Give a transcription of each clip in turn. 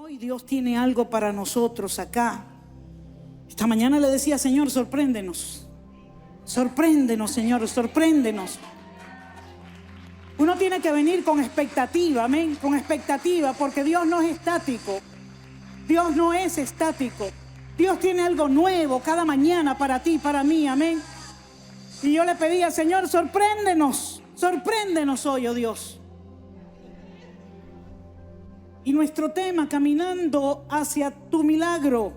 hoy Dios tiene algo para nosotros acá. Esta mañana le decía, Señor, sorpréndenos. Sorpréndenos, Señor, sorpréndenos. Uno tiene que venir con expectativa, amén, con expectativa, porque Dios no es estático. Dios no es estático. Dios tiene algo nuevo cada mañana para ti, para mí, amén. Y yo le pedía, Señor, sorpréndenos, sorpréndenos hoy, oh Dios. Y nuestro tema, caminando hacia tu milagro.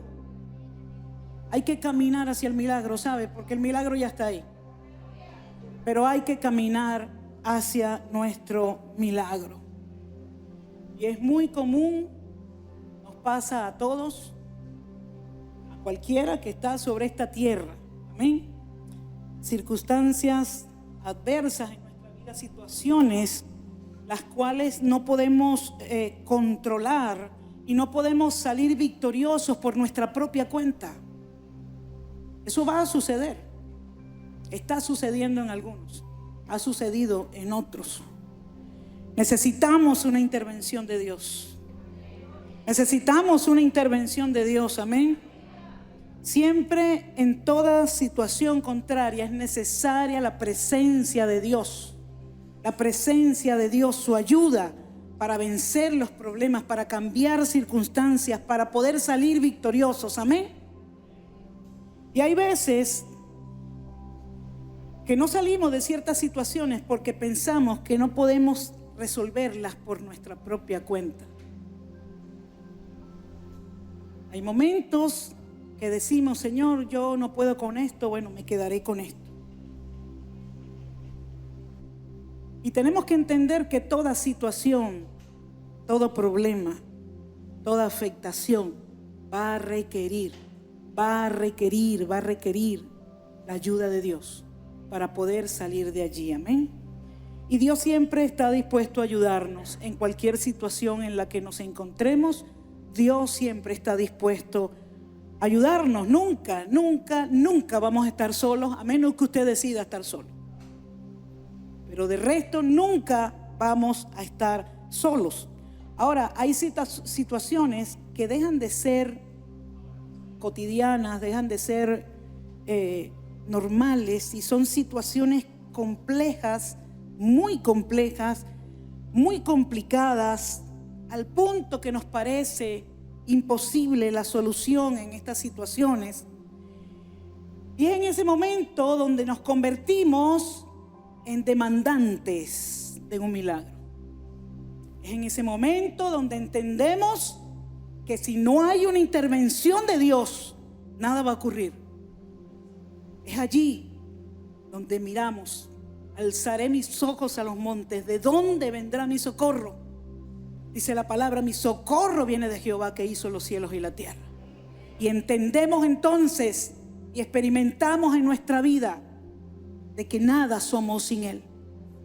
Hay que caminar hacia el milagro, ¿sabe? Porque el milagro ya está ahí. Pero hay que caminar hacia nuestro milagro. Y es muy común, nos pasa a todos, a cualquiera que está sobre esta tierra. Amén. Circunstancias adversas en nuestra vida, situaciones las cuales no podemos controlar y no podemos salir victoriosos por nuestra propia cuenta. Eso va a suceder. Está sucediendo en algunos, ha sucedido en otros. Necesitamos una intervención de Dios. Necesitamos una intervención de Dios, amén. Siempre, en toda situación contraria, es necesaria la presencia de Dios. La presencia de Dios, su ayuda para vencer los problemas, para cambiar circunstancias, para poder salir victoriosos, amén. Y hay veces que no salimos de ciertas situaciones porque pensamos que no podemos resolverlas por nuestra propia cuenta. Hay momentos que decimos, Señor, yo no puedo con esto, bueno, me quedaré con esto. Y tenemos que entender que toda situación, todo problema, toda afectación va a requerir la ayuda de Dios para poder salir de allí, amén. Y Dios siempre está dispuesto a ayudarnos en cualquier situación en la que nos encontremos. Dios siempre está dispuesto a ayudarnos. Nunca vamos a estar solos, a menos que usted decida estar solo. Pero de resto nunca vamos a estar solos. Ahora, hay situaciones que dejan de ser cotidianas, dejan de ser normales y son situaciones complejas, muy complicadas, al punto que nos parece imposible la solución en estas situaciones. Y es en ese momento donde nos convertimos en demandantes de un milagro. Es en ese momento donde entendemos que si no hay una intervención de Dios, nada va a ocurrir. Es allí donde miramos, alzaré mis ojos a los montes, ¿de dónde vendrá mi socorro? Dice la palabra, mi socorro viene de Jehová que hizo los cielos y la tierra. Y entendemos entonces y experimentamos en nuestra vida de que nada somos sin Él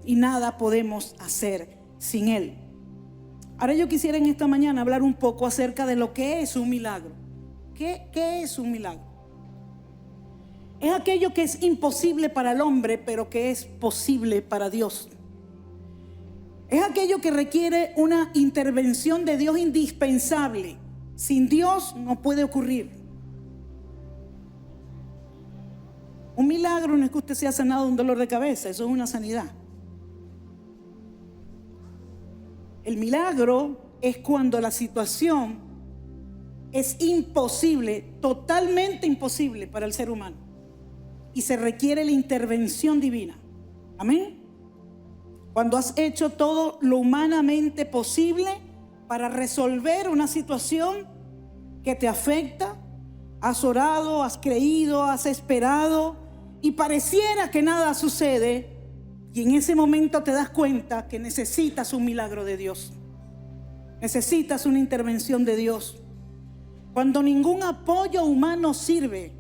y nada podemos hacer sin Él. Ahora yo quisiera en esta mañana hablar un poco acerca de lo que es un milagro. ¿Qué es un milagro? Es aquello que es imposible para el hombre, pero que es posible para Dios. Es aquello que requiere una intervención de Dios indispensable. Sin Dios no puede ocurrir. Un milagro no es que usted sea sanado de un dolor de cabeza, eso es una sanidad. El milagro es cuando la situación es imposible, totalmente imposible para el ser humano y se requiere la intervención divina. Amén. Cuando has hecho todo lo humanamente posible para resolver una situación que te afecta, has orado, has creído, has esperado y pareciera que nada sucede, y en ese momento te das cuenta que necesitas un milagro de Dios. Necesitas una intervención de Dios. Cuando ningún apoyo humano sirve,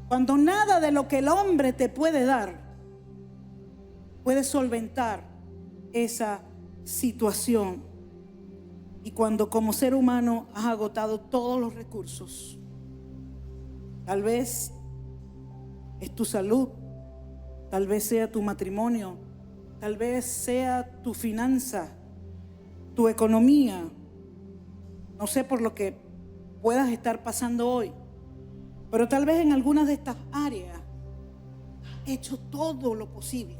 cuando nada de lo que el hombre te puede dar puede solventar esa situación, y cuando como ser humano has agotado todos los recursos, tal vez es tu salud, tal vez sea tu matrimonio, tal vez sea tu finanza, tu economía, No sé por lo que puedas estar pasando hoy, pero tal vez en algunas de estas áreas has hecho todo lo posible.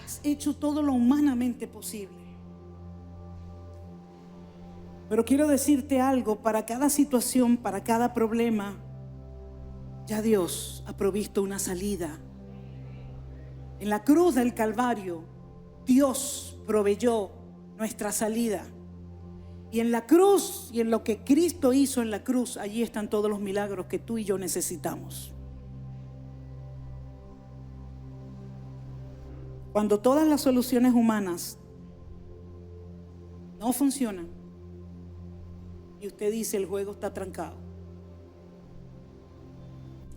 Has hecho todo lo humanamente posible. Pero quiero decirte algo, para cada situación, para cada problema, ya Dios ha provisto una salida. En la cruz del Calvario, Dios proveyó nuestra salida. Y en la cruz y en lo que Cristo hizo en la cruz, allí están todos los milagros que tú y yo necesitamos. Cuando todas las soluciones humanas no funcionan y usted dice el juego está trancado,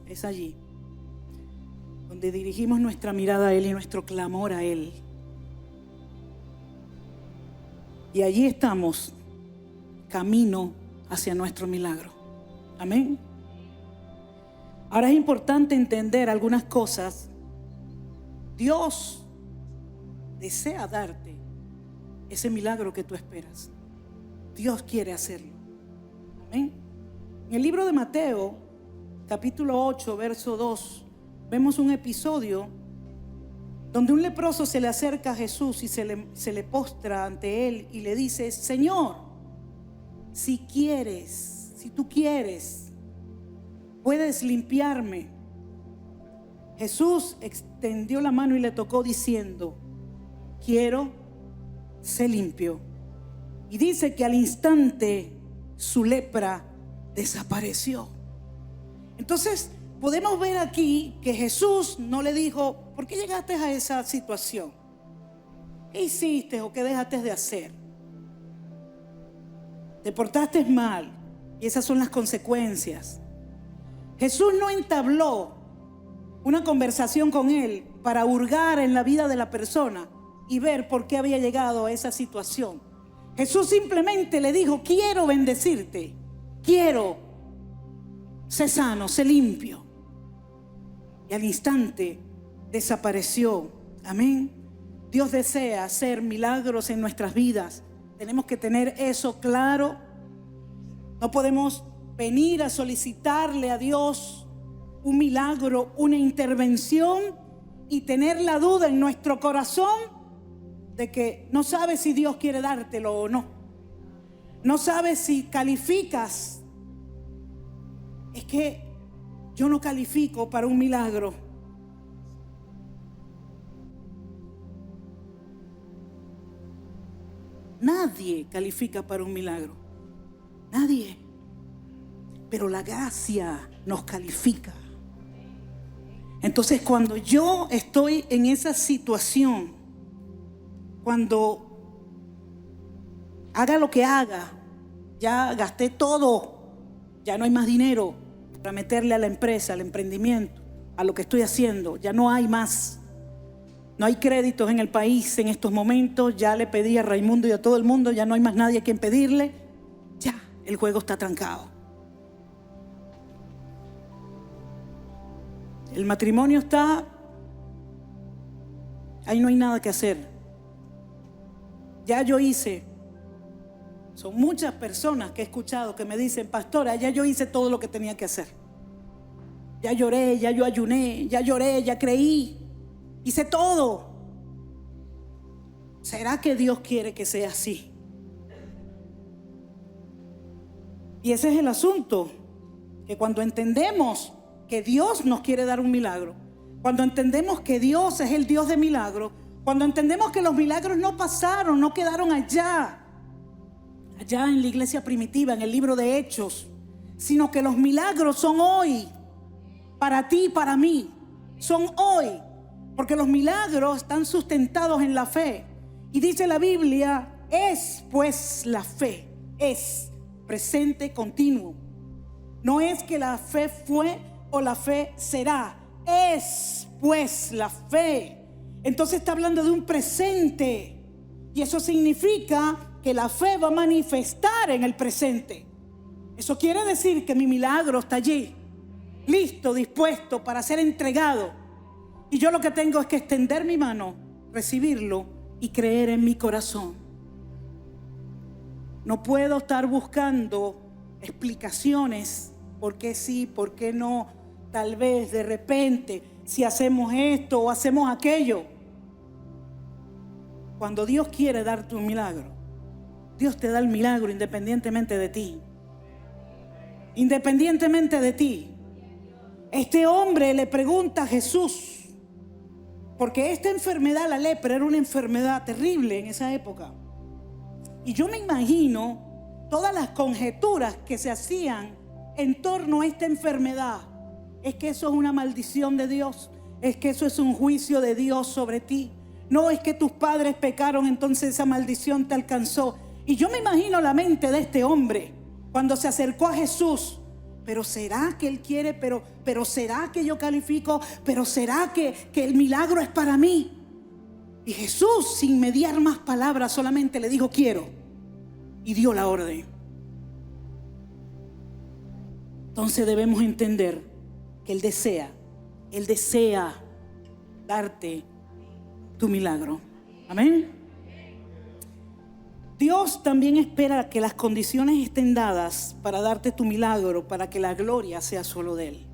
es allí donde dirigimos nuestra mirada a Él y nuestro clamor a Él. Y allí estamos, camino hacia nuestro milagro. Amén. Ahora es importante entender algunas cosas. Dios desea darte ese milagro que tú esperas. Dios quiere hacerlo. Amén. En el libro de Mateo, capítulo 8, verso 2, vemos un episodio donde un leproso se le acerca a Jesús y se le postra ante Él y le dice: Señor, si quieres, si tú quieres, puedes limpiarme. Jesús extendió la mano y le tocó diciendo: quiero, sé limpio. Y dice que al instante su lepra desapareció. Entonces podemos ver aquí que Jesús no le dijo: ¿por qué llegaste a esa situación? ¿Qué hiciste o qué dejaste de hacer? Te portaste mal y esas son las consecuencias. Jesús no entabló una conversación con él para hurgar en la vida de la persona y ver por qué había llegado a esa situación. Jesús simplemente le dijo: quiero bendecirte, quiero, sé sano, sé limpio. Y al instante desapareció. Amén. Dios desea hacer milagros en nuestras vidas. Tenemos que tener eso claro. No podemos venir a solicitarle a Dios un milagro, una intervención y tener la duda en nuestro corazón de que no sabes si Dios quiere dártelo o no. No sabes si calificas. Es que yo no califico para un milagro. Nadie califica para un milagro. Nadie. Pero la gracia nos califica. Entonces, cuando yo estoy en esa situación, cuando haga lo que haga, ya gasté todo, ya no hay más dinero para meterle a la empresa, al emprendimiento, a lo que estoy haciendo, ya no hay más. No hay créditos en el país en estos momentos. Ya le pedí a Raimundo y a todo el mundo, ya no hay más nadie a quien pedirle. Ya, el juego está trancado. El matrimonio está, ahí no hay nada que hacer. Ya yo hice, son muchas personas que he escuchado que me dicen: pastora, ya yo hice todo lo que tenía que hacer. Ya lloré, ya yo ayuné, ya lloré, ya creí. Hice todo. ¿Será que Dios quiere que sea así? Y ese es el asunto, que cuando entendemos que Dios nos quiere dar un milagro, cuando entendemos que Dios es el Dios de milagros, cuando entendemos que los milagros no pasaron, no quedaron allá en la iglesia primitiva, en el libro de Hechos, sino que los milagros son hoy, para ti y para mí, son hoy. Porque los milagros están sustentados en la fe. Y dice la Biblia: es pues la fe, es presente continuo. No es que la fe fue o la fe será. Es pues la fe. Entonces está hablando de un presente. Y eso significa que la fe va a manifestar en el presente. Eso quiere decir que mi milagro está allí, listo, dispuesto para ser entregado. Y yo lo que tengo es que extender mi mano, recibirlo y creer en mi corazón. No puedo estar buscando explicaciones, por qué sí, por qué no, tal vez de repente, si hacemos esto o hacemos aquello. Cuando Dios quiere darte un milagro, Dios te da el milagro independientemente de ti. Independientemente de ti. Este hombre le pregunta a Jesús, porque esta enfermedad, la lepra, era una enfermedad terrible en esa época. Y yo me imagino todas las conjeturas que se hacían en torno a esta enfermedad. Es que eso es una maldición de Dios. Es que eso es un juicio de Dios sobre ti. No es que tus padres pecaron, entonces esa maldición te alcanzó. Y yo me imagino la mente de este hombre cuando se acercó a Jesús. Pero ¿será que él quiere? Pero ¿será que yo califico? ¿Pero será que el milagro es para mí? Y Jesús, sin mediar más palabras, solamente le dijo quiero. Y dio la orden. Entonces debemos entender que Él desea darte tu milagro. Amén. Dios también espera que las condiciones estén dadas para darte tu milagro, para que la gloria sea solo de Él.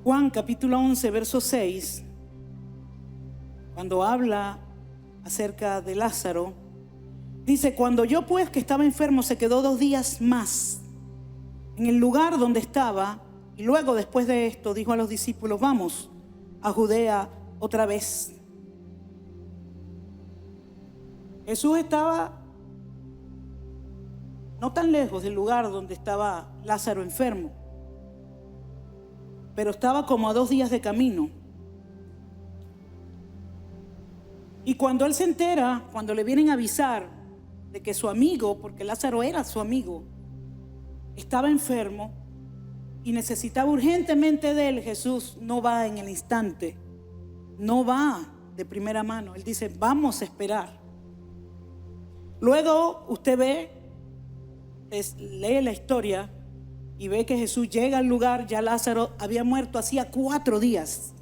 Juan capítulo 11, verso 6, cuando habla acerca de Lázaro, dice: cuando oyó pues que estaba enfermo, se quedó 2 días más en el lugar donde estaba, y luego después de esto dijo a los discípulos: vamos a Judea otra vez. Jesús estaba no tan lejos del lugar donde estaba Lázaro enfermo, pero estaba como a 2 días de camino. Y cuando él se entera, cuando le vienen a avisar de que su amigo, porque Lázaro era su amigo, estaba enfermo y necesitaba urgentemente de él, Jesús no va en el instante, no va de primera mano. Él dice: vamos a esperar. Luego usted lee la historia y ve que Jesús llega al lugar. Ya Lázaro había muerto hacía 4 días.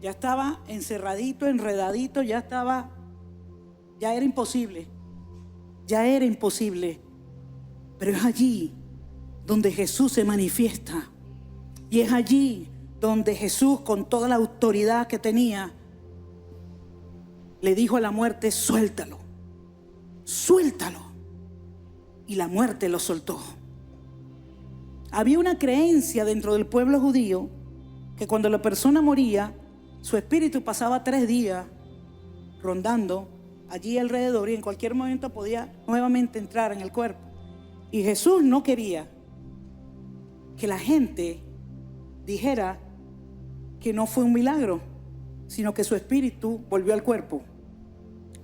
Ya estaba encerradito, enredadito, ya era imposible. Ya era imposible. Pero es allí donde Jesús se manifiesta. Y es allí donde Jesús, con toda la autoridad que tenía, le dijo a la muerte: suéltalo, suéltalo. Y la muerte lo soltó. Había una creencia dentro del pueblo judío que cuando la persona moría, su espíritu pasaba 3 días rondando allí alrededor y en cualquier momento podía nuevamente entrar en el cuerpo. Y Jesús no quería que la gente dijera que no fue un milagro, sino que su espíritu volvió al cuerpo.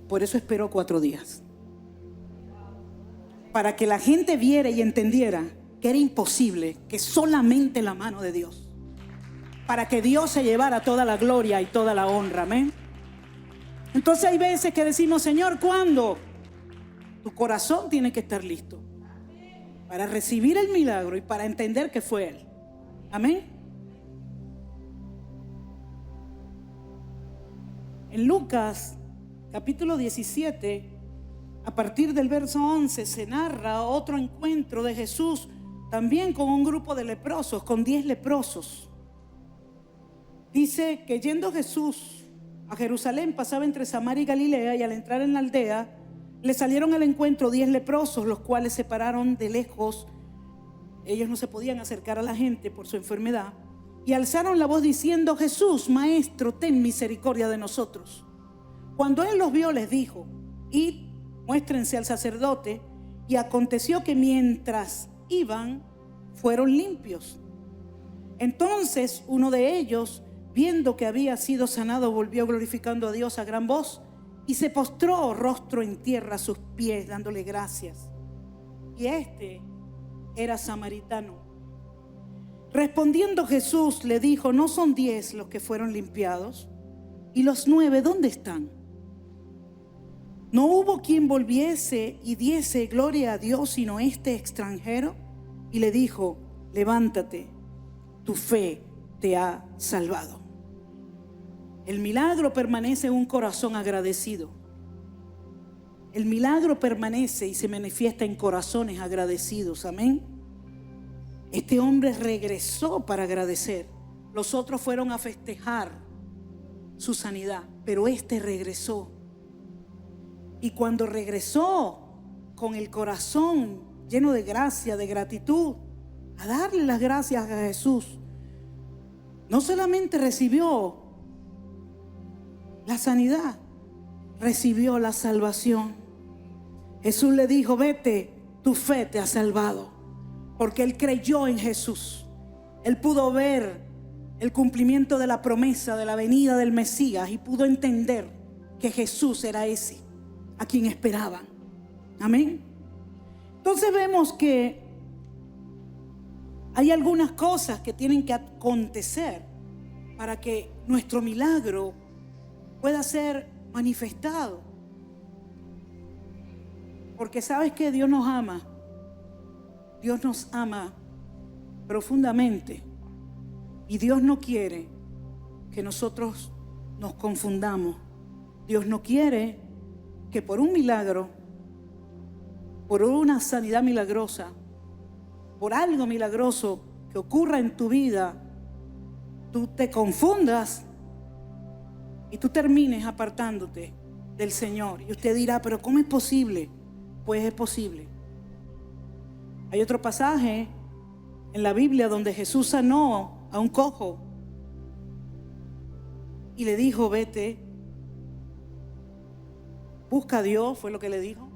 Por eso esperó 4 días. Para que la gente viera y entendiera que era imposible, que solamente la mano de Dios. Para que Dios se llevara toda la gloria y toda la honra. Amén. Entonces hay veces que decimos: Señor, ¿cuándo? Tu corazón tiene que estar listo para recibir el milagro y para entender que fue Él. Amén. En Lucas capítulo 17, a partir del verso 11, se narra otro encuentro de Jesús también con un grupo de leprosos, con 10 leprosos. Dice que yendo Jesús a Jerusalén, pasaba entre Samaria y Galilea, y al entrar en la aldea le salieron al encuentro 10 leprosos, los cuales se pararon de lejos. Ellos no se podían acercar a la gente por su enfermedad, y alzaron la voz diciendo: Jesús, Maestro, ten misericordia de nosotros. Cuando él los vio, les dijo: id, muéstrense al sacerdote. Y aconteció que mientras iban, fueron limpios. Entonces uno de ellos, viendo que había sido sanado, volvió glorificando a Dios a gran voz y se postró rostro en tierra a sus pies, dándole gracias. Y este era samaritano. Respondiendo Jesús le dijo: ¿no son 10 los que fueron limpiados? ¿Y los 9 dónde están? ¿No hubo quien volviese y diese gloria a Dios sino este extranjero? Y le dijo: levántate, tu fe te ha salvado. El milagro permanece en un corazón agradecido. El milagro permanece y se manifiesta en corazones agradecidos. Amén. Este hombre regresó para agradecer. Los otros fueron a festejar su sanidad, pero este regresó. Y cuando regresó con el corazón lleno de gracia, de gratitud, a darle las gracias a Jesús, no solamente recibió la sanidad, recibió la salvación. Jesús le dijo: vete, tu fe te ha salvado. Porque él creyó en Jesús. Él pudo ver el cumplimiento de la promesa de la venida del Mesías y pudo entender que Jesús era ese a quien esperaban. Amén. Entonces vemos que hay algunas cosas que tienen que acontecer para que nuestro milagro pueda ser manifestado. Porque sabes que Dios nos ama. Dios nos ama profundamente. Y Dios no quiere que nosotros nos confundamos. Dios no quiere que por un milagro, por una sanidad milagrosa, por algo milagroso que ocurra en tu vida, tú te confundas y tú termines apartándote del Señor. Y usted dirá: pero ¿cómo es posible? Pues es posible. Hay otro pasaje en la Biblia donde Jesús sanó a un cojo y le dijo: vete, busca a Dios, fue lo que le dijo.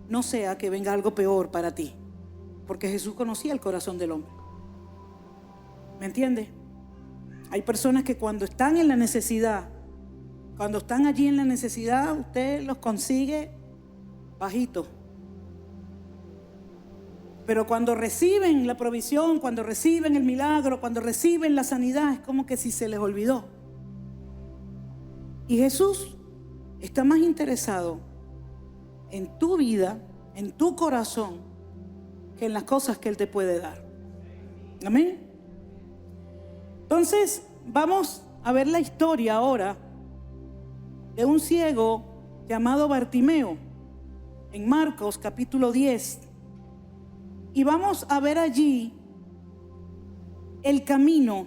No sea que venga algo peor para ti. Porque Jesús conocía el corazón del hombre. ¿Me entiende? Hay personas que cuando están en la necesidad, cuando están allí en la necesidad, usted los consigue bajito. Pero cuando reciben la provisión, cuando reciben el milagro, cuando reciben la sanidad, es como que si se les olvidó. Y Jesús está más interesado en tu vida, en tu corazón, que en las cosas que Él te puede dar. Amén. Entonces vamos a ver la historia ahora de un ciego llamado Bartimeo en Marcos capítulo 10. Y vamos a ver allí el camino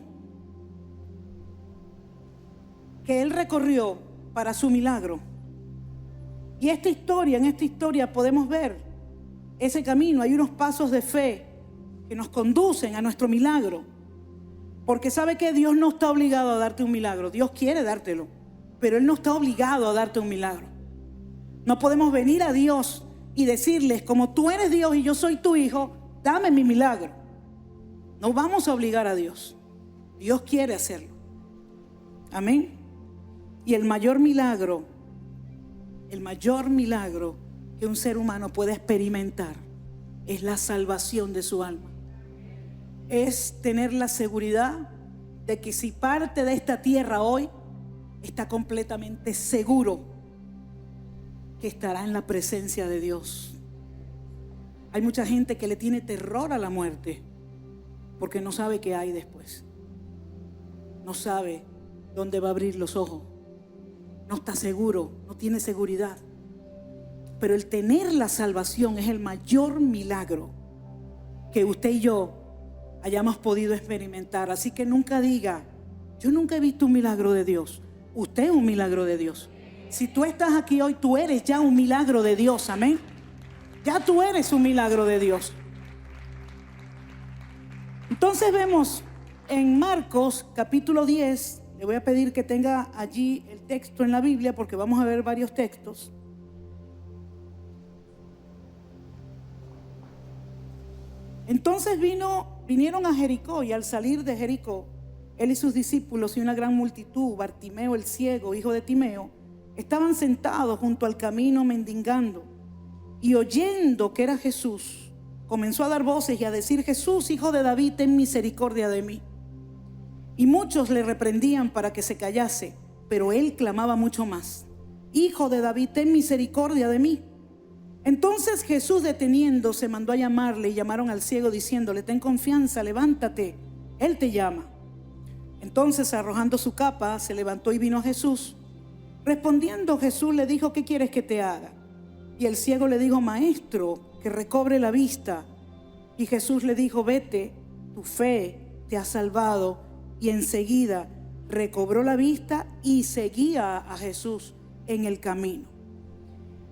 que él recorrió para su milagro. Y en esta historia podemos ver ese camino. Hay unos pasos de fe que nos conducen a nuestro milagro. Porque sabe que Dios no está obligado a darte un milagro. Dios quiere dártelo, pero Él no está obligado a darte un milagro. No podemos venir a Dios y decirles: como tú eres Dios y yo soy tu hijo, dame mi milagro. No vamos a obligar a Dios. Dios quiere hacerlo. Amén. Y el mayor milagro que un ser humano puede experimentar es la salvación de su alma. Es tener la seguridad de que si parte de esta tierra hoy, está completamente seguro que estará en la presencia de Dios. Hay mucha gente que le tiene terror a la muerte porque no sabe qué hay después. No sabe dónde va a abrir los ojos. No está seguro, no tiene seguridad. Pero el tener la salvación es el mayor milagro que usted y yo hayamos podido experimentar. Así que nunca diga: yo nunca he visto un milagro de Dios. Usted es un milagro de Dios. Si tú estás aquí hoy, tú eres ya un milagro de Dios. Amén. Ya tú eres un milagro de Dios. Entonces vemos en Marcos capítulo 10. Le voy a pedir que tenga allí el texto en la Biblia porque vamos a ver varios textos. Entonces vinieron a Jericó, y al salir de Jericó, él y sus discípulos y una gran multitud, Bartimeo el ciego, hijo de Timeo, estaban sentados junto al camino mendigando. Y oyendo que era Jesús, comenzó a dar voces y a decir: Jesús, hijo de David, ten misericordia de mí. Y muchos le reprendían para que se callase, pero él clamaba mucho más: Hijo de David, ten misericordia de mí. Entonces Jesús, deteniéndose, mandó a llamarle, y llamaron al ciego diciéndole: ten confianza, levántate, él te llama. Entonces, arrojando su capa, se levantó y vino a Jesús. Respondiendo, Jesús le dijo: ¿qué quieres que te haga? Y el ciego le dijo: Maestro, que recobre la vista. Y Jesús le dijo: vete, tu fe te ha salvado. Y enseguida recobró la vista y seguía a Jesús en el camino.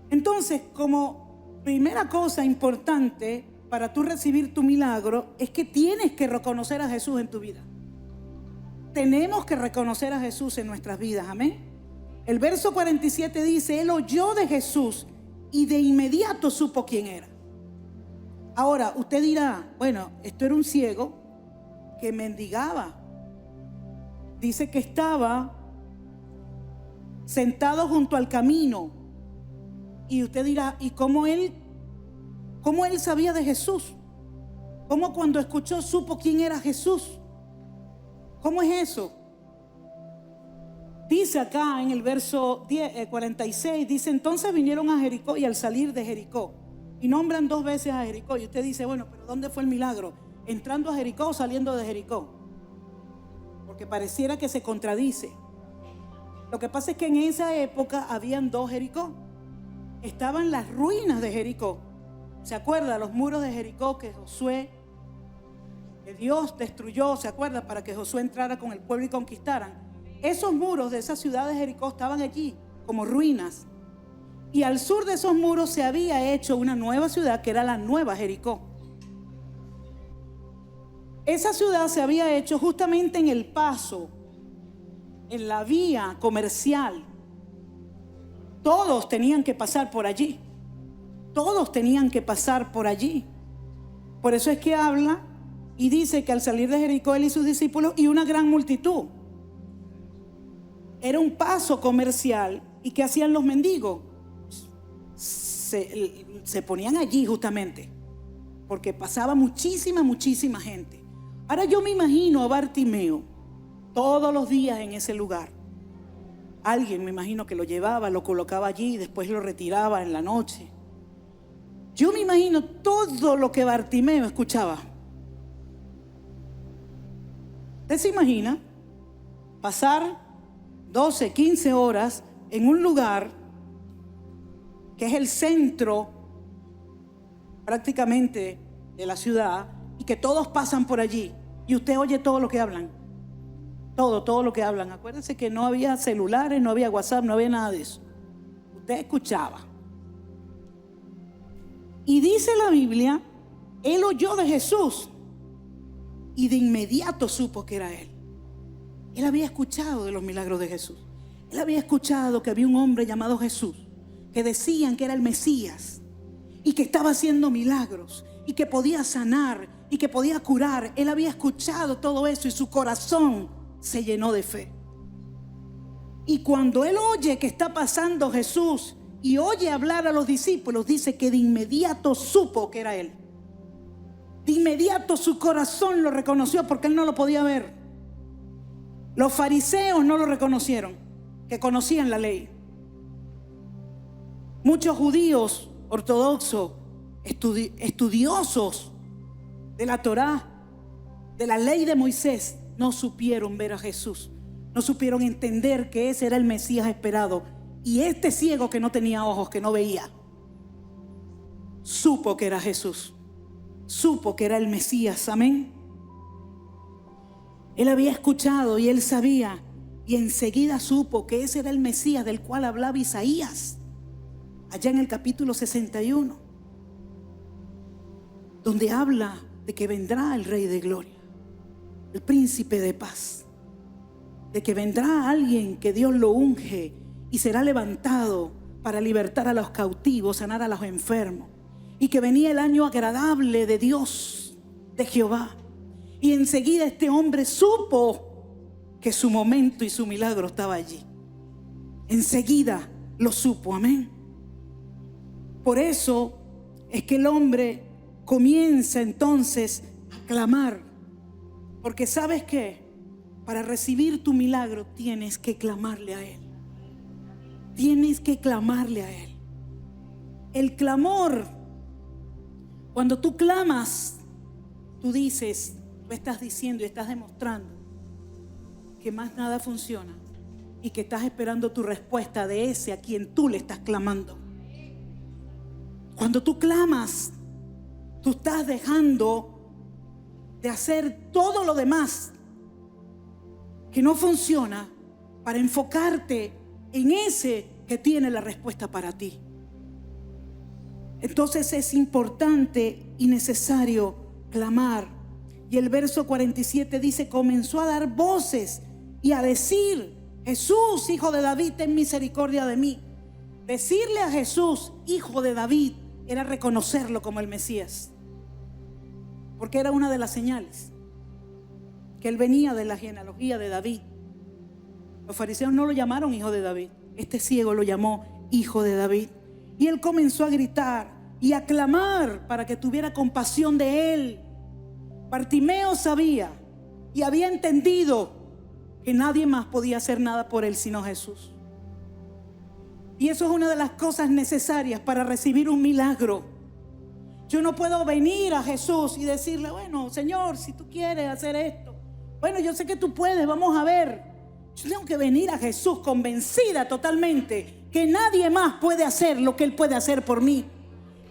Entonces, como primera cosa importante para tú recibir tu milagro, es que tienes que reconocer a Jesús en tu vida. Tenemos que reconocer a Jesús en nuestras vidas, amén. El verso 47 dice: él oyó de Jesús y de inmediato supo quién era. Ahora, usted dirá: bueno, esto era un ciego que mendigaba. Dice que estaba sentado junto al camino. Y usted dirá: ¿y cómo él sabía de Jesús? ¿Cómo cuando escuchó supo quién era Jesús? ¿Cómo es eso? Dice acá en el verso 46, dice: entonces vinieron a Jericó, y al salir de Jericó, y nombran 2 veces a Jericó. Y usted dice: bueno, pero ¿dónde fue el milagro? ¿Entrando a Jericó o saliendo de Jericó? Porque pareciera que se contradice. Lo que pasa es que en esa época habían 2 Jericó. Estaban las ruinas de Jericó. ¿Se acuerda? Los muros de Jericó que Dios destruyó, ¿se acuerda? Para que Josué entrara con el pueblo y conquistaran. Esos muros de esa ciudad de Jericó estaban allí como ruinas. Y al sur de esos muros se había hecho una nueva ciudad que era la Nueva Jericó. Esa ciudad se había hecho justamente en el paso, en la vía comercial. Todos tenían que pasar por allí. Todos tenían que pasar por allí. Por eso es que habla y dice que al salir de Jericó, él y sus discípulos y una gran multitud. Era un paso comercial. ¿Y qué hacían los mendigos? Se ponían allí justamente, porque pasaba muchísima gente. Ahora yo me imagino a Bartimeo todos los días en ese lugar. Alguien, me imagino, que lo llevaba, lo colocaba allí y después lo retiraba en la noche. Yo me imagino todo lo que Bartimeo escuchaba. ¿Usted se imagina pasar 12, 15 horas en un lugar que es el centro prácticamente de la ciudad y que todos pasan por allí y usted oye todo lo que hablan? Todo lo que hablan. Acuérdense que no había celulares, no había WhatsApp, no había nada de eso. Usted escuchaba. Y dice la Biblia, él oyó de Jesús y de inmediato supo que era él. Él había escuchado de los milagros de Jesús. Él había escuchado que había un hombre llamado Jesús, que decían que era el Mesías y que estaba haciendo milagros y que podía sanar y que podía curar. Él había escuchado todo eso y su corazón se llenó de fe. Y cuando él oye que está pasando Jesús y oye hablar a los discípulos, dice que de inmediato supo que era él. De inmediato su corazón lo reconoció, porque él no lo podía ver. Los fariseos no lo reconocieron, que conocían la ley. Muchos judíos ortodoxos, estudiosos de la Torá, de la ley de Moisés, no supieron ver a Jesús. No supieron entender que ese era el Mesías esperado. Y este ciego que no tenía ojos, que no veía, supo que era Jesús. Supo que era el Mesías, amén. Él había escuchado y él sabía, y enseguida supo que ese era el Mesías del cual hablaba Isaías, allá en el capítulo 61, donde habla de que vendrá el Rey de Gloria, el Príncipe de Paz, de que vendrá alguien que Dios lo unge y será levantado para libertar a los cautivos, sanar a los enfermos, y que venía el año agradable de Dios, de Jehová. Y enseguida este hombre supo que su momento y su milagro estaba allí. Enseguida lo supo, amén. Por eso es que el hombre comienza entonces a clamar, porque ¿sabes qué? Para recibir tu milagro tienes que clamarle a Él. Tienes que clamarle a Él. El clamor, cuando tú clamas, tú dices, tú estás diciendo y estás demostrando que más nada funciona y que estás esperando tu respuesta de ese a quien tú le estás clamando. Cuando tú clamas, tú estás dejando de hacer todo lo demás que no funciona para enfocarte en ese que tiene la respuesta para ti. Entonces es importante y necesario clamar. Y el verso 47 dice: comenzó a dar voces y a decir: Jesús, hijo de David, ten misericordia de mí. Decirle a Jesús, hijo de David, era reconocerlo como el Mesías, porque era una de las señales que él venía de la genealogía de David. Los fariseos no lo llamaron hijo de David, este ciego lo llamó hijo de David. Y él comenzó a gritar y a clamar para que tuviera compasión de él. Bartimeo sabía y había entendido que nadie más podía hacer nada por él sino Jesús. Y eso es una de las cosas necesarias para recibir un milagro. Yo no puedo venir a Jesús y decirle: bueno, Señor, si tú quieres hacer esto, bueno, yo sé que tú puedes, vamos a ver. Yo tengo que venir a Jesús convencida totalmente que nadie más puede hacer lo que Él puede hacer por mí.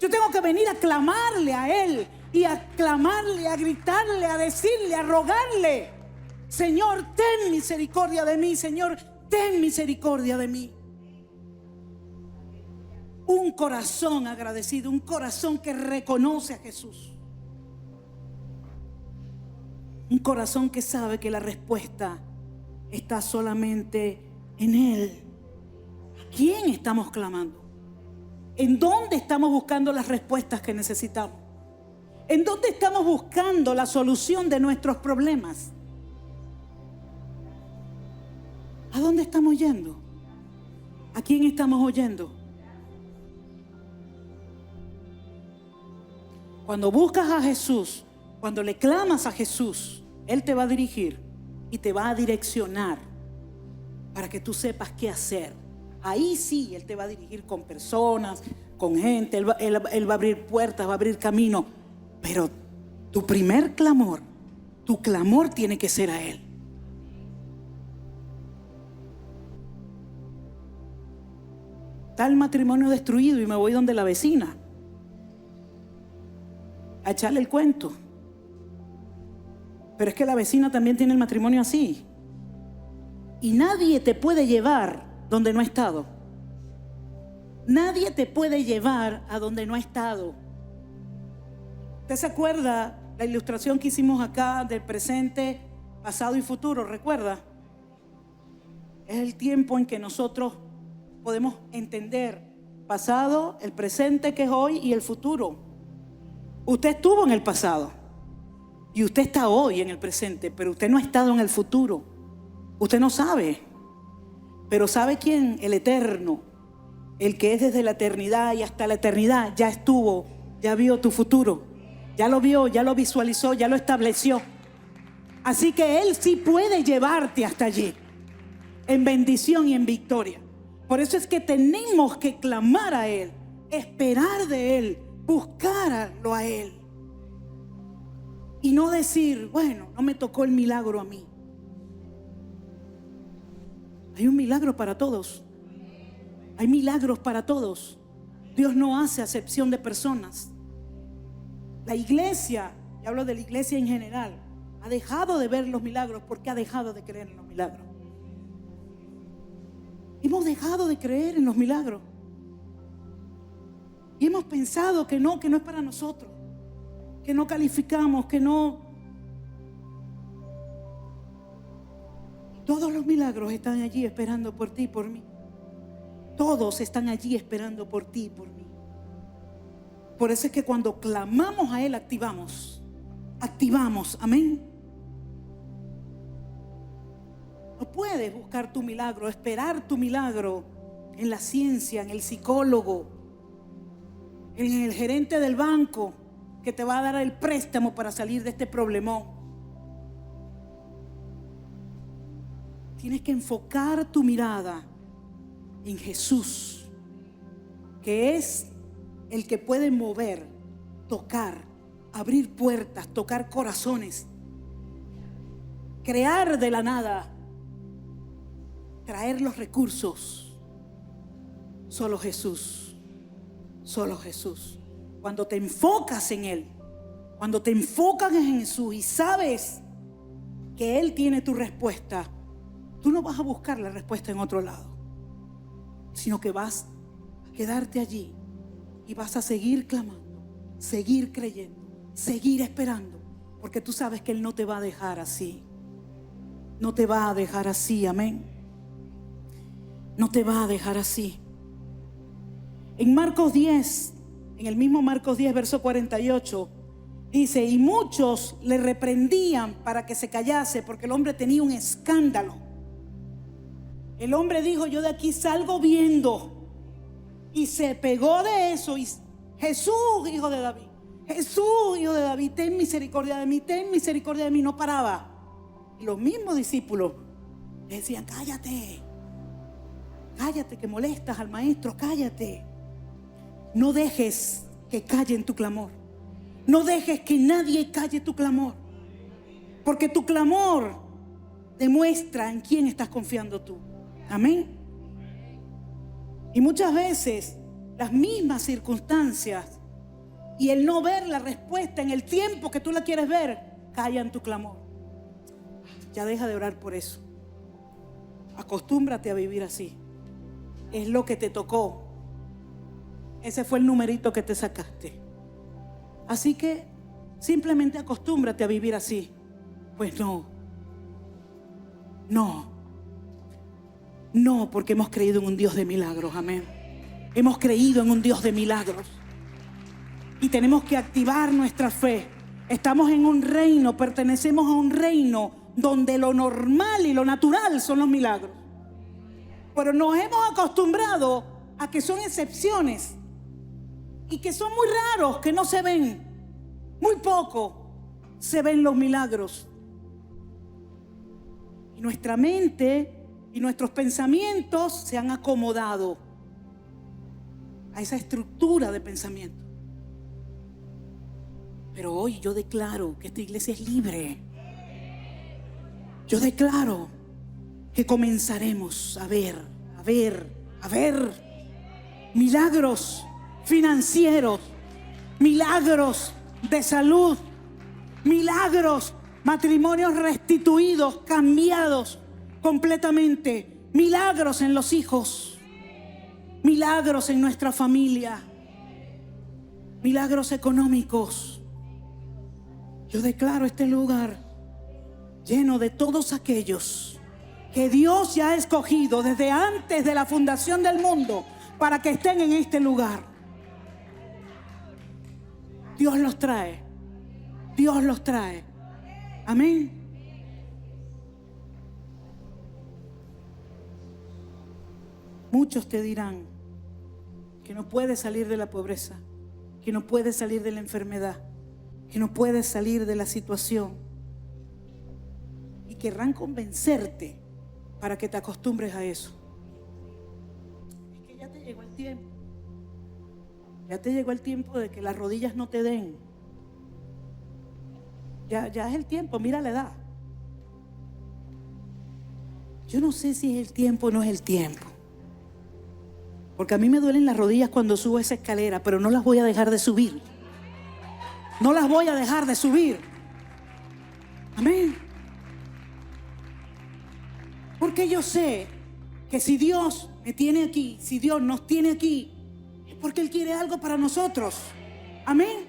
Yo tengo que venir a clamarle a Él y a clamarle, a gritarle, a decirle, a rogarle: Señor, ten misericordia de mí, Señor, ten misericordia de mí. Un corazón agradecido, un corazón que reconoce a Jesús. Un corazón que sabe que la respuesta está solamente en Él. ¿A quién estamos clamando? ¿En dónde estamos buscando las respuestas que necesitamos? ¿En dónde estamos buscando la solución de nuestros problemas? ¿A dónde estamos yendo? ¿A quién estamos oyendo? Cuando buscas a Jesús, cuando le clamas a Jesús, Él te va a dirigir y te va a direccionar para que tú sepas qué hacer. Ahí sí, Él te va a dirigir con personas, con gente. Él va a abrir puertas, va a abrir camino. Pero tu primer clamor, tu clamor tiene que ser a Él. Está el matrimonio destruido y me voy donde la vecina a echarle el cuento. Pero es que la vecina también tiene el matrimonio así. Y nadie te puede llevar donde no ha estado. Nadie te puede llevar a donde no ha estado. ¿Usted se acuerda la ilustración que hicimos acá del presente, pasado y futuro? ¿Recuerda? Es el tiempo en que nosotros podemos entender pasado, el presente que es hoy y el futuro. Usted estuvo en el pasado y usted está hoy en el presente, pero usted no ha estado en el futuro. Usted no sabe. Pero ¿sabe quién? El eterno, el que es desde la eternidad y hasta la eternidad, ya estuvo, ya vio tu futuro, ya lo vio, ya lo visualizó, ya lo estableció. Así que Él sí puede llevarte hasta allí, en bendición y en victoria. Por eso es que tenemos que clamar a Él, esperar de Él, buscarlo a Él. Y no decir: bueno, no me tocó el milagro a mí. Hay un milagro para todos. Hay milagros para todos. Dios no hace acepción de personas. La iglesia, y hablo de la iglesia en general, ha dejado de ver los milagros porque ha dejado de creer en los milagros. Hemos dejado de creer en los milagros. Y hemos pensado que no es para nosotros, que no calificamos, que no. Todos los milagros están allí esperando por ti y por mí. Todos están allí esperando por ti y por mí. Por eso es que cuando clamamos a Él, activamos, amén. No puedes buscar tu milagro, esperar tu milagro en la ciencia, en el psicólogo, en el gerente del banco que te va a dar el préstamo para salir de este problemón. Tienes que enfocar tu mirada en Jesús, que es el que puede mover, tocar, abrir puertas, tocar corazones, crear de la nada, traer los recursos. Solo Jesús. Solo Jesús. Cuando te enfocas en Él, cuando te enfocas en Jesús y sabes que Él tiene tu respuesta, tú no vas a buscar la respuesta en otro lado, sino que vas a quedarte allí y vas a seguir clamando, seguir creyendo, seguir esperando, porque tú sabes que Él no te va a dejar así. No te va a dejar así, amén. No te va a dejar así. En Marcos 10, en el mismo Marcos 10, verso 48, dice: y muchos le reprendían para que se callase, porque el hombre tenía un escándalo. El hombre dijo: yo de aquí salgo viendo. Y se pegó de eso. Y Jesús, hijo de David, Jesús, hijo de David, ten misericordia de mí, ten misericordia de mí. No paraba. Y los mismos discípulos le decían: cállate, cállate que molestas al maestro, cállate. No dejes que callen tu clamor. No dejes que nadie calle tu clamor, porque tu clamor demuestra en quién estás confiando tú. Amén. Y muchas veces las mismas circunstancias y el no ver la respuesta en el tiempo que tú la quieres ver, callan tu clamor. Ya deja de orar por eso. Acostúmbrate a vivir así. Es lo que te tocó. Ese fue el numerito que te sacaste. Así que simplemente acostúmbrate a vivir así. Pues no, porque hemos creído en un Dios de milagros, amén. Hemos creído en un Dios de milagros y tenemos que activar nuestra fe. Estamos en un reino, pertenecemos a un reino donde lo normal y lo natural son los milagros, pero nos hemos acostumbrado a que son excepciones y que son muy raros, que no se ven. Muy poco se ven los milagros. Y nuestra mente y nuestros pensamientos se han acomodado a esa estructura de pensamiento. Pero hoy yo declaro que esta iglesia es libre. Yo declaro que comenzaremos a ver milagros financieros, milagros de salud, milagros, matrimonios restituidos, cambiados completamente, milagros en los hijos, milagros en nuestra familia, milagros económicos. Yo declaro este lugar lleno de todos aquellos que Dios ya ha escogido desde antes de la fundación del mundo para que estén en este lugar. Dios los trae. Dios los trae. Amén. Muchos te dirán que no puedes salir de la pobreza, que no puedes salir de la enfermedad, que no puedes salir de la situación, y querrán convencerte para que te acostumbres a eso. Es que ya te llegó el tiempo. Ya te llegó el tiempo de que las rodillas no te den. Ya es el tiempo, mira la edad. Yo no sé si es el tiempo o no es el tiempo, porque a mí me duelen las rodillas cuando subo esa escalera, pero no las voy a dejar de subir. No las voy a dejar de subir. Amén. Porque yo sé que si Dios me tiene aquí, si Dios nos tiene aquí, es porque Él quiere algo para nosotros. Amén.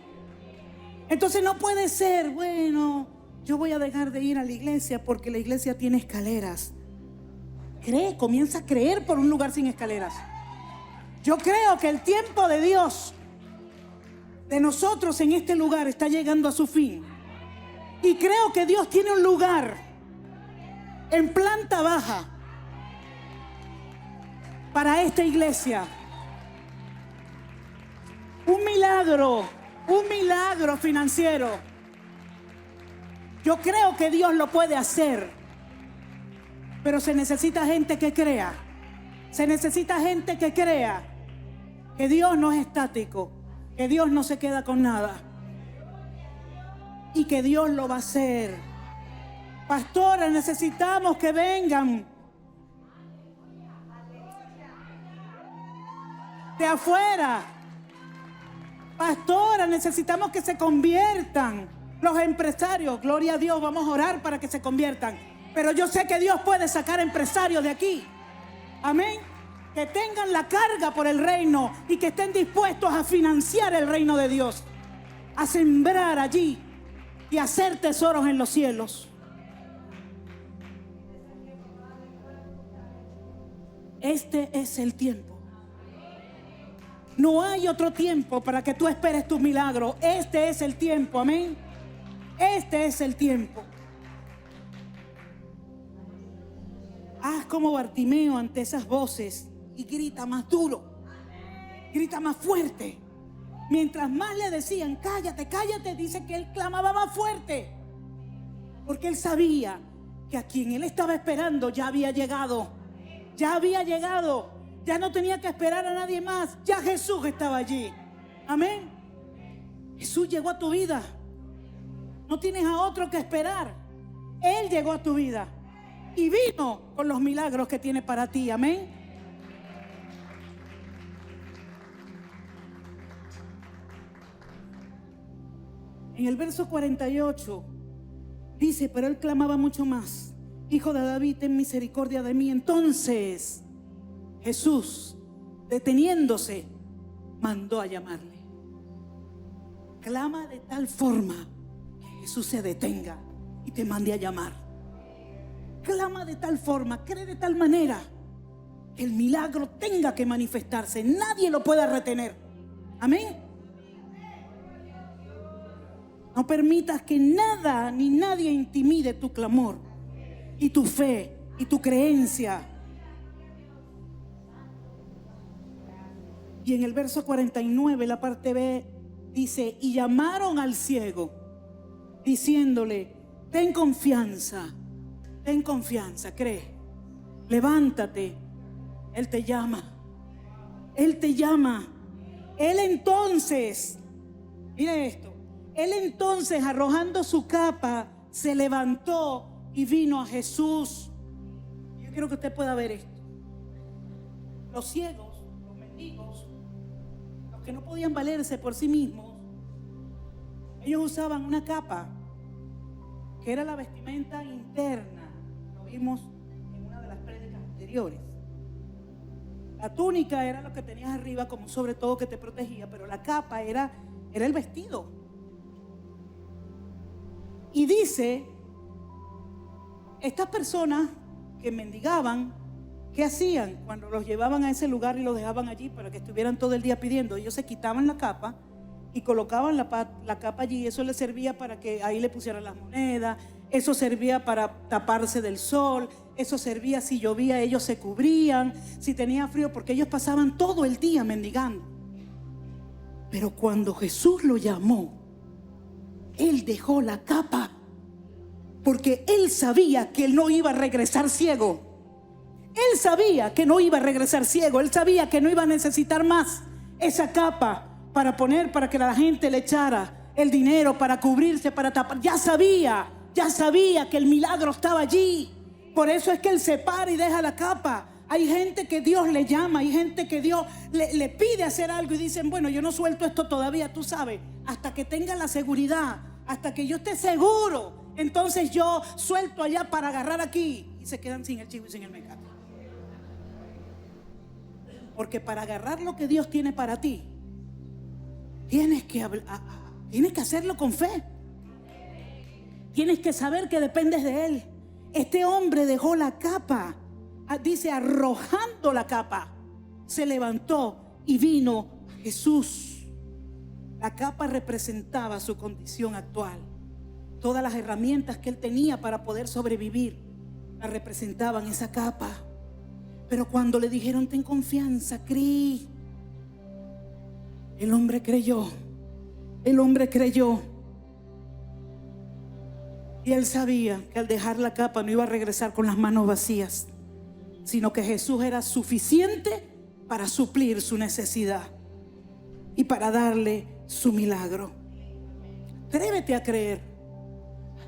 Entonces no puede ser, bueno, yo voy a dejar de ir a la iglesia porque la iglesia tiene escaleras. Cree, comienza a creer por un lugar sin escaleras. Yo creo que el tiempo de Dios, de nosotros en este lugar, está llegando a su fin. Y creo que Dios tiene un lugar en planta baja para esta iglesia. Un milagro financiero. Yo creo que Dios lo puede hacer, pero se necesita gente que crea. Se necesita gente que crea que Dios no es estático, que Dios no se queda con nada y que Dios lo va a hacer. Pastora, necesitamos que vengan de afuera. Pastora, necesitamos que se conviertan los empresarios. Gloria a Dios, vamos a orar para que se conviertan. Pero yo sé que Dios puede sacar empresarios de aquí. Amén. Que tengan la carga por el reino y que estén dispuestos a financiar el reino de Dios, a sembrar allí y hacer tesoros en los cielos. Este es el tiempo. No hay otro tiempo para que tú esperes tu milagro. Este es el tiempo, amén. Este es el tiempo. Haz como Bartimeo ante esas voces y grita más duro, grita más fuerte. Mientras más le decían, cállate, cállate, dice que él clamaba más fuerte. Porque él sabía que a quien él estaba esperando ya había llegado. Ya había llegado. Ya no tenía que esperar a nadie más. Ya Jesús estaba allí. Amén. Jesús llegó a tu vida. No tienes a otro que esperar. Él llegó a tu vida y vino con los milagros que tiene para ti. Amén. En el verso 48 dice, pero él clamaba mucho más: Hijo de David, ten misericordia de mí. Entonces Jesús, deteniéndose, mandó a llamarle. Clama de tal forma que Jesús se detenga y te mande a llamar. Clama de tal forma, cree de tal manera que el milagro tenga que manifestarse. Nadie lo pueda retener. Amén. No permitas que nada ni nadie intimide tu clamor y tu fe y tu creencia. Y en el verso 49, la parte B, dice, y llamaron al ciego, diciéndole, ten confianza, cree, levántate, Él te llama, Él te llama. Él entonces, mire esto, Él entonces, arrojando su capa, se levantó y vino a Jesús. Yo quiero que usted pueda ver esto. Los ciegos, los mendigos, los que no podían valerse por sí mismos, ellos usaban una capa que era la vestimenta interna. Lo vimos en una de las prédicas anteriores. La túnica era lo que tenías arriba, como sobre todo que te protegía, pero la capa era el vestido. Y dice, estas personas que mendigaban, ¿qué hacían? Cuando los llevaban a ese lugar y los dejaban allí para que estuvieran todo el día pidiendo, ellos se quitaban la capa y colocaban la capa allí. Eso les servía para que ahí le pusieran las monedas, eso servía para taparse del sol, eso servía si llovía, ellos se cubrían, si tenía frío, porque ellos pasaban todo el día mendigando. Pero cuando Jesús lo llamó, Él dejó la capa, porque Él sabía que Él no iba a regresar ciego. Él sabía que no iba a regresar ciego. Él sabía que no iba a necesitar más esa capa para poner, para que la gente le echara el dinero, para cubrirse, para tapar. Ya sabía que el milagro estaba allí. Por eso es que Él se para y deja la capa. Hay gente que Dios le llama, hay gente que Dios le pide hacer algo y dicen, bueno, yo no suelto esto todavía, tú sabes, hasta que tenga la seguridad, hasta que yo esté seguro, entonces yo suelto allá para agarrar aquí. Y se quedan sin el chivo y sin el mecate. Porque para agarrar lo que Dios tiene para ti, tienes que hacerlo con fe. Tienes que saber que dependes de Él. Este hombre dejó la capa, dice, arrojando la capa, se levantó y vino a Jesús. La capa representaba su condición actual. Todas las herramientas que él tenía para poder sobrevivir la representaban esa capa. Pero cuando le dijeron, ten confianza, cree, el hombre creyó. El hombre creyó. Y él sabía que al dejar la capa no iba a regresar con las manos vacías, sino que Jesús era suficiente para suplir su necesidad y para darle su milagro. Atrévete a creer.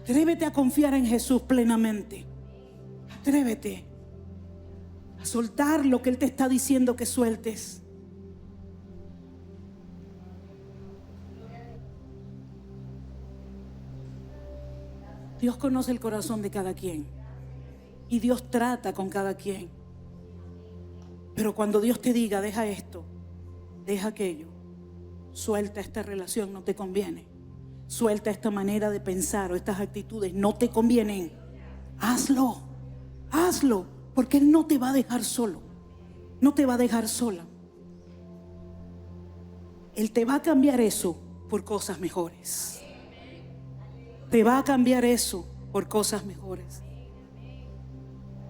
Atrévete a confiar en Jesús plenamente. Atrévete a soltar lo que Él te está diciendo que sueltes. Dios conoce el corazón de cada quien y Dios trata con cada quien. Pero cuando Dios te diga, deja esto, deja aquello, suelta esta relación, no te conviene, suelta esta manera de pensar o estas actitudes, no te convienen, hazlo, porque Él no te va a dejar solo, no te va a dejar sola. Él te va a cambiar eso por cosas mejores. Te va a cambiar eso por cosas mejores.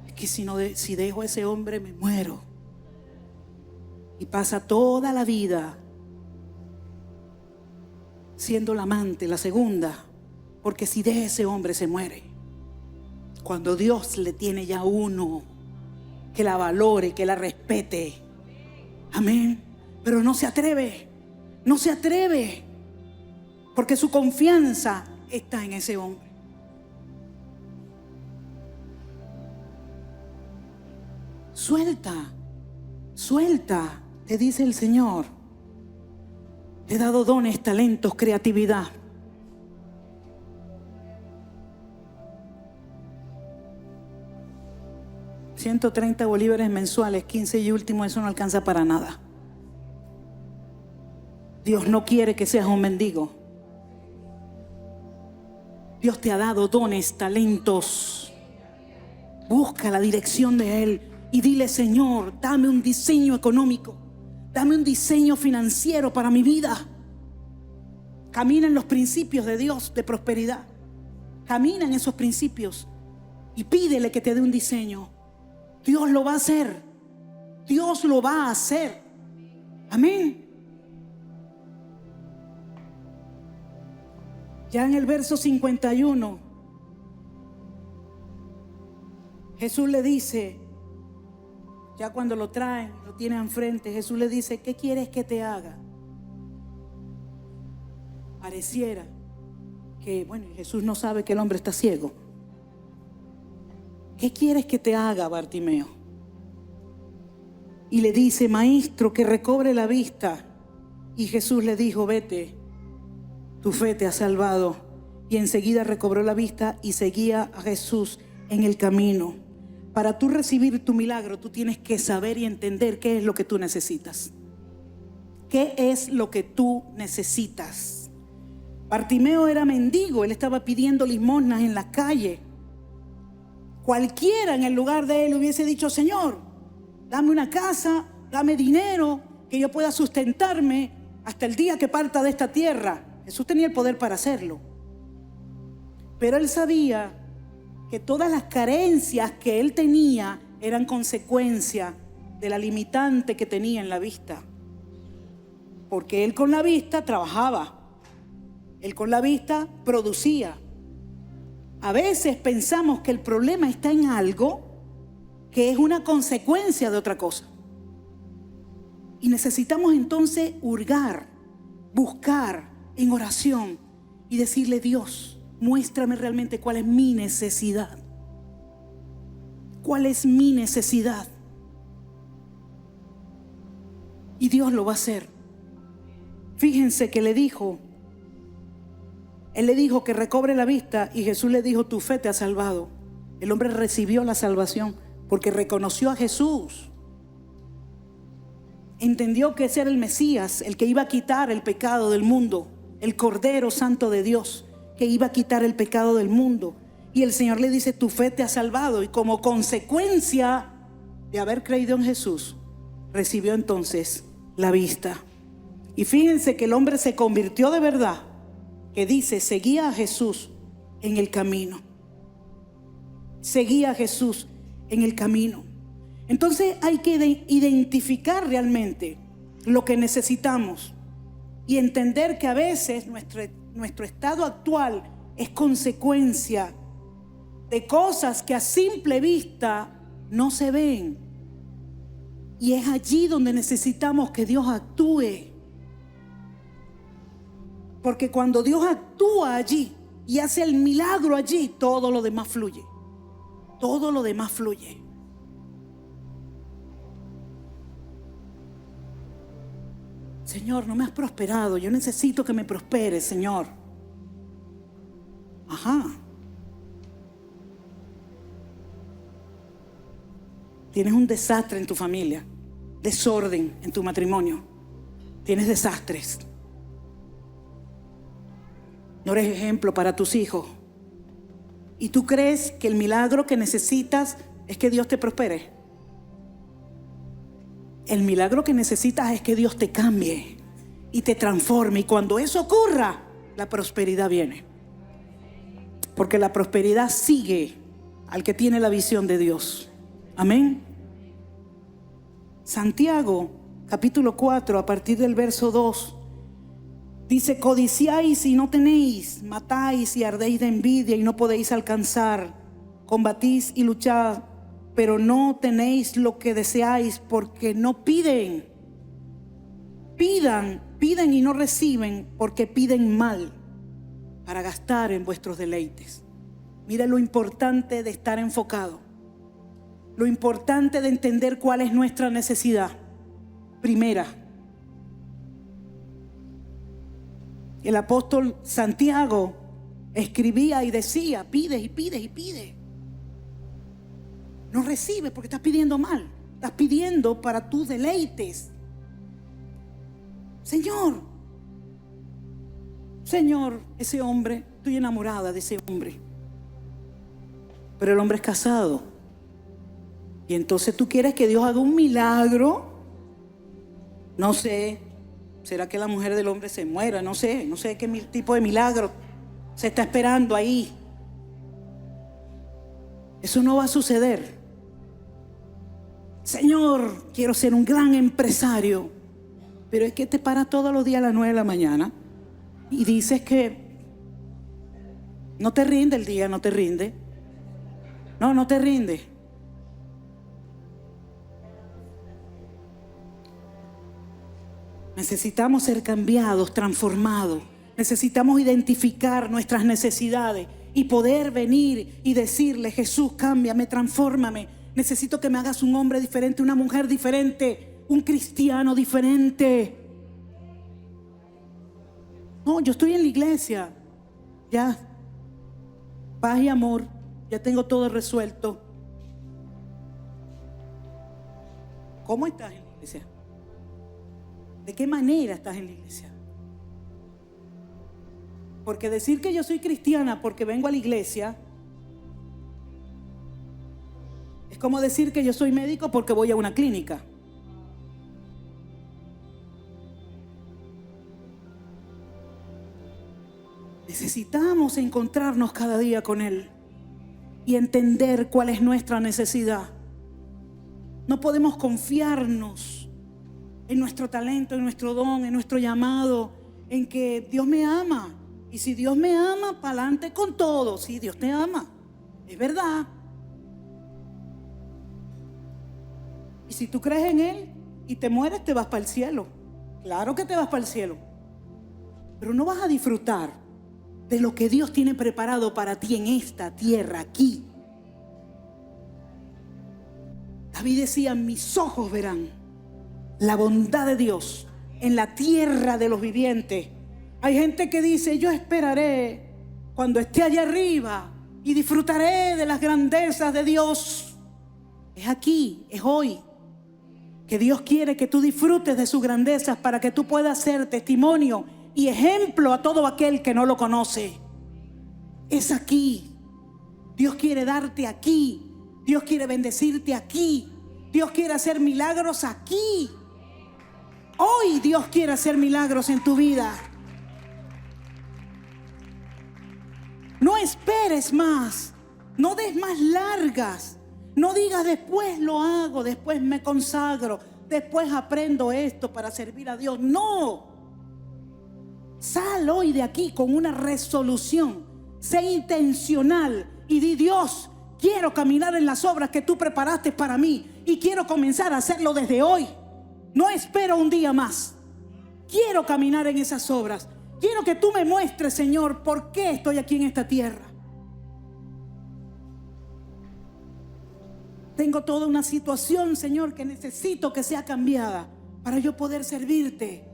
Es que si dejo a ese hombre me muero. Y pasa toda la vida siendo la amante, la segunda. Porque si deja a ese hombre se muere. Cuando Dios le tiene ya uno que la valore, que la respete. Amén. Pero no se atreve. No se atreve. Porque su confianza está en ese hombre. Suelta, te dice el Señor. Te he dado dones, talentos, creatividad. $130 bolívares mensuales, 15 y último, eso no alcanza para nada. Dios no quiere que seas un mendigo. Dios te ha dado dones, talentos. Busca la dirección de Él y dile: Señor, dame un diseño económico, dame un diseño financiero para mi vida. Camina en los principios de Dios de prosperidad. Camina en esos principios y pídele que te dé un diseño. Dios lo va a hacer. Dios lo va a hacer. Amén. Ya en el verso 51, Jesús le dice, ya cuando lo traen, lo tienen enfrente, Jesús le dice: ¿qué quieres que te haga? Pareciera que, Jesús no sabe que el hombre está ciego. ¿Qué quieres que te haga, Bartimeo? Y le dice: Maestro, que recobre la vista. Y Jesús le dijo: vete, tu fe te ha salvado. Y enseguida recobró la vista y seguía a Jesús en el camino. Para tú recibir tu milagro, tú tienes que saber y entender qué es lo que tú necesitas. ¿Qué es lo que tú necesitas? Bartimeo era mendigo, él estaba pidiendo limosnas en la calle. Cualquiera en el lugar de él hubiese dicho: Señor, dame una casa, dame dinero, que yo pueda sustentarme hasta el día que parta de esta tierra. Jesús tenía el poder para hacerlo. Pero él sabía que todas las carencias que él tenía eran consecuencia de la limitante que tenía en la vista. Porque él con la vista trabajaba. Él con la vista producía. A veces pensamos que el problema está en algo que es una consecuencia de otra cosa. Y necesitamos entonces hurgar, buscar en oración y decirle: Dios, muéstrame realmente cuál es mi necesidad. ¿Cuál es mi necesidad? Y Dios lo va a hacer. Fíjense que Él le dijo que recobre la vista y Jesús le dijo: tu fe te ha salvado. El hombre recibió la salvación porque reconoció a Jesús. Entendió que ese era el Mesías, el que iba a quitar el pecado del mundo, el Cordero Santo de Dios, que iba a quitar el pecado del mundo. Y el Señor le dice: tu fe te ha salvado. Y como consecuencia de haber creído en Jesús, recibió entonces la vista. Y fíjense que el hombre se convirtió de verdad, que dice: seguía a Jesús en el camino. Seguía a Jesús en el camino. Entonces hay que identificar realmente lo que necesitamos y entender que a veces nuestro estado actual es consecuencia de cosas que a simple vista no se ven. Y es allí donde necesitamos que Dios actúe. Porque cuando Dios actúa allí y hace el milagro allí, todo lo demás fluye. Todo lo demás fluye. Señor, no me has prosperado. Yo necesito que me prosperes, Señor. Ajá. Tienes un desastre en tu familia, desorden en tu matrimonio, tienes desastres. No eres ejemplo para tus hijos. Y tú crees que el milagro que necesitas es que Dios te prospere. El milagro que necesitas es que Dios te cambie y te transforme. Y cuando eso ocurra, la prosperidad viene. Porque la prosperidad sigue al que tiene la visión de Dios. Amén. Santiago, capítulo 4, a partir del verso 2. Dice: codiciáis y no tenéis, matáis y ardéis de envidia y no podéis alcanzar, combatís y luchad, pero no tenéis lo que deseáis porque no piden. Piden y no reciben porque piden mal para gastar en vuestros deleites. Mira lo importante de estar enfocado, lo importante de entender cuál es nuestra necesidad. Primera, el apóstol Santiago escribía y decía: pides y pides y pides. No recibes porque estás pidiendo mal. Estás pidiendo para tus deleites. Señor, ese hombre, estoy enamorada de ese hombre. Pero el hombre es casado. Y entonces tú quieres que Dios haga un milagro. No sé. ¿Será que la mujer del hombre se muera? No sé qué tipo de milagro se está esperando ahí. Eso no va a suceder. Señor, quiero ser un gran empresario. Pero es que te paras todos los días a las 9 de la mañana y dices que no te rinde el día, no te rinde. No te rinde. Necesitamos ser cambiados, transformados. Necesitamos identificar nuestras necesidades y poder venir y decirle: Jesús, cámbiame, transfórmame. Necesito que me hagas un hombre diferente, una mujer diferente, un cristiano diferente. No, yo estoy en la iglesia. Ya, paz y amor. Ya tengo todo resuelto. ¿Cómo estás en la iglesia? ¿De qué manera estás en la iglesia? Porque decir que yo soy cristiana porque vengo a la iglesia es como decir que yo soy médico porque voy a una clínica. Necesitamos encontrarnos cada día con Él y entender cuál es nuestra necesidad. No podemos confiarnos en nuestro talento, en nuestro don, en nuestro llamado, en que Dios me ama. Y si Dios me ama, para adelante con todo. Sí, Dios te ama, es verdad. Y si tú crees en Él y te mueres, te vas para el cielo. Claro que te vas para el cielo. Pero no vas a disfrutar de lo que Dios tiene preparado para ti en esta tierra, aquí. David decía: mis ojos verán la bondad de Dios en la tierra de los vivientes. Hay gente que dice: yo esperaré cuando esté allá arriba y disfrutaré de las grandezas de Dios. Es aquí, es hoy, que Dios quiere que tú disfrutes de sus grandezas para que tú puedas ser testimonio y ejemplo a todo aquel que no lo conoce. Es aquí. Dios quiere darte aquí. Dios quiere bendecirte aquí. Dios quiere hacer milagros aquí. Hoy Dios quiere hacer milagros en tu vida. No esperes más. No des más largas. No digas: después lo hago, después me consagro, después aprendo esto para servir a Dios. No. Sal hoy de aquí con una resolución. Sé intencional y di: Dios, quiero caminar en las obras que tú preparaste para mí y quiero comenzar a hacerlo desde hoy. No espero un día más. Quiero caminar en esas obras. Quiero que tú me muestres, Señor, por qué estoy aquí en esta tierra. Tengo toda una situación, Señor, que necesito que sea cambiada para yo poder servirte.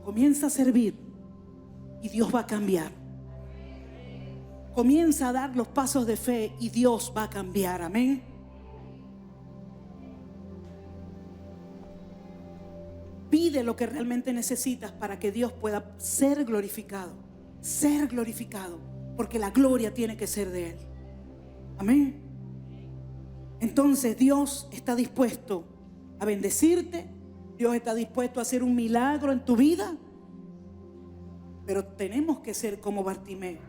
Comienza a servir y Dios va a cambiar. Comienza a dar los pasos de fe y Dios va a cambiar. Amén. Pide lo que realmente necesitas para que Dios pueda ser glorificado, porque la gloria tiene que ser de Él. Amén. Entonces Dios está dispuesto a bendecirte, Dios está dispuesto a hacer un milagro en tu vida, pero tenemos que ser como Bartimeo,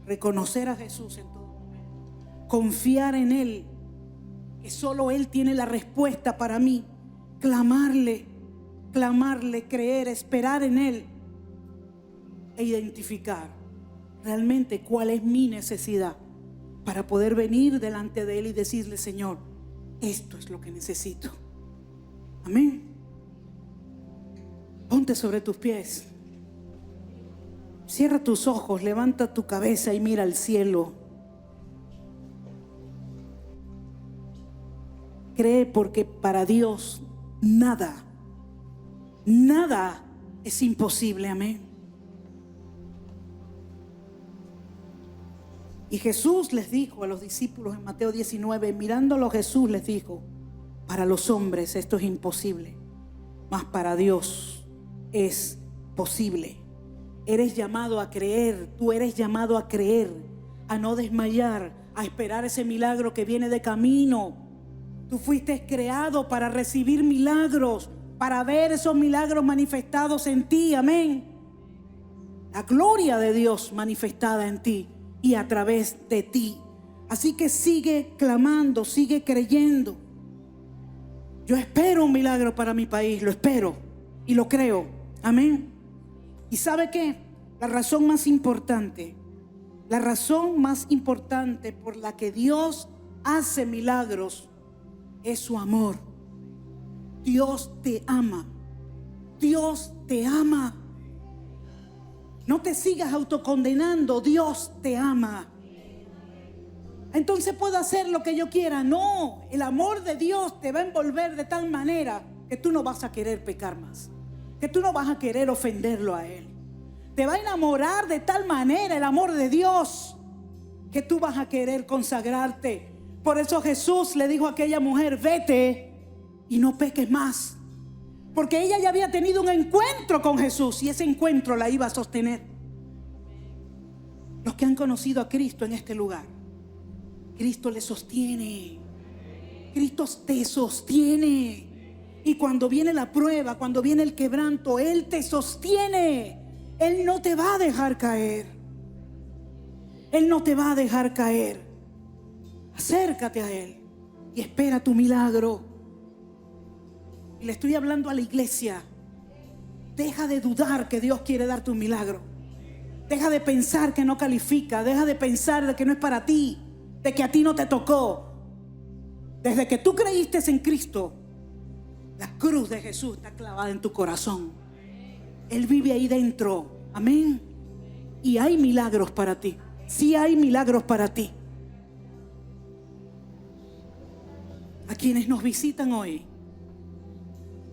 reconocer a Jesús en todo momento, confiar en Él, que solo Él tiene la respuesta para mí, clamarle, creer, esperar en Él e identificar realmente cuál es mi necesidad para poder venir delante de Él y decirle: Señor, esto es lo que necesito. Amén. Ponte sobre tus pies, cierra tus ojos, levanta tu cabeza y mira al cielo. Cree, porque para Dios nada es imposible. Amén. Y Jesús les dijo a los discípulos en Mateo 19, mirándolo Jesús les dijo: para los hombres esto es imposible, mas para Dios es posible. Eres llamado a creer, tú eres llamado a creer, a no desmayar, a esperar ese milagro que viene de camino. Tú fuiste creado para recibir milagros, para ver esos milagros manifestados en ti. Amén. La gloria de Dios manifestada en ti y a través de ti. Así que sigue clamando, sigue creyendo. Yo espero un milagro para mi país, lo espero y lo creo. Amén. ¿Y sabe qué? La razón más importante por la que Dios hace milagros es su amor. Dios te ama. Dios te ama. No te sigas autocondenando. Dios te ama. Entonces puedo hacer lo que yo quiera. No, el amor de Dios te va a envolver de tal manera que tú no vas a querer pecar más, que tú no vas a querer ofenderlo a Él. Te va a enamorar de tal manera el amor de Dios que tú vas a querer consagrarte. Por eso Jesús le dijo a aquella mujer: vete y no peques más. Porque ella ya había tenido un encuentro con Jesús y ese encuentro la iba a sostener. Los que han conocido a Cristo en este lugar, Cristo le sostiene. Cristo te sostiene. Y cuando viene la prueba, cuando viene el quebranto, Él te sostiene. Él no te va a dejar caer. Él no te va a dejar caer. Acércate a Él y espera tu milagro. Y le estoy hablando a la iglesia. Deja de dudar que Dios quiere darte un milagro. Deja de pensar que no califica. Deja de pensar de que no es para ti, de que a ti no te tocó. Desde que tú creíste en Cristo, la cruz de Jesús está clavada en tu corazón. Él vive ahí dentro. Amén. Y hay milagros para ti. Sí hay milagros para ti. A quienes nos visitan hoy,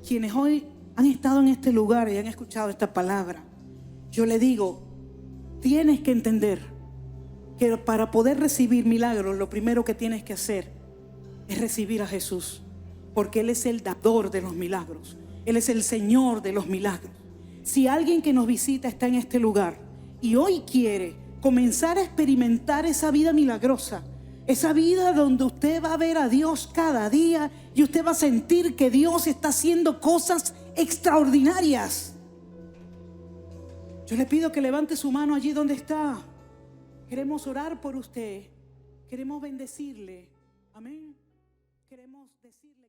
quienes hoy han estado en este lugar y han escuchado esta palabra, yo le digo: tienes que entender que para poder recibir milagros, lo primero que tienes que hacer es recibir a Jesús, porque Él es el dador de los milagros. Él es el Señor de los milagros. Si alguien que nos visita está en este lugar y hoy quiere comenzar a experimentar esa vida milagrosa, esa vida donde usted va a ver a Dios cada día y usted va a sentir que Dios está haciendo cosas extraordinarias, yo le pido que levante su mano allí donde está. Queremos orar por usted. Queremos bendecirle. Amén. Queremos decirle.